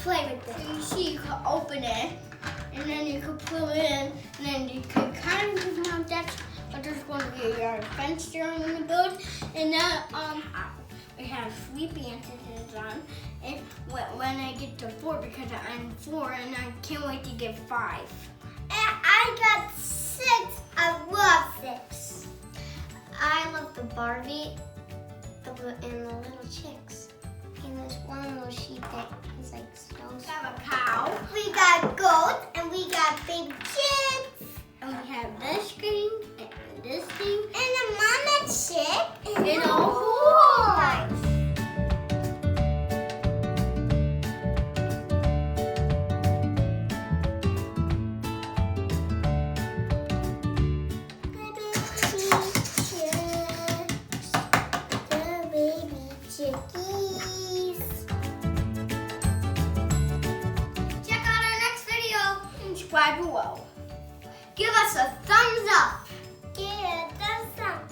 play with this. You see, you can open it, and then you can pull it in, and then you can kind of mount that. But there's going to be a fence during the build, and then we have sleepy antennas on. And when I get to 4, because I'm 4, and I can't wait to get 5. And I got 6. I love 6. I love the Barbie and the little Chics. And there's one little sheep that is like stones. We have a cow. We got goats and we got baby chicks. And we have this thing and this thing. And a mama chick. And a horse. Chickies. Check out our next video and subscribe below. Give us a thumbs up. Yeah, thumbs up.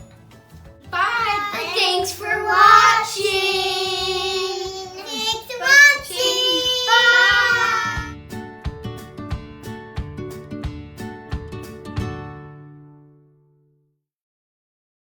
Bye. Thanks for watching.